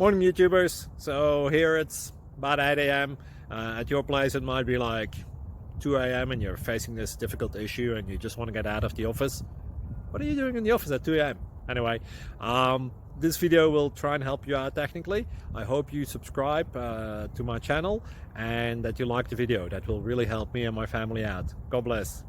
Morning YouTubers. So here it's about 8 a.m. At your place it might be like 2 a.m. and you're facing this difficult issue and you just want to get out of the office. What are you doing in the office at 2 a.m.? Anyway, this video will try and help you out technically. I hope you subscribe to my channel and that you like the video. That will really help me and my family out. God bless.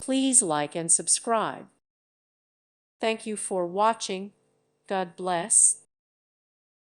Please like and subscribe. Thank you for watching. God bless.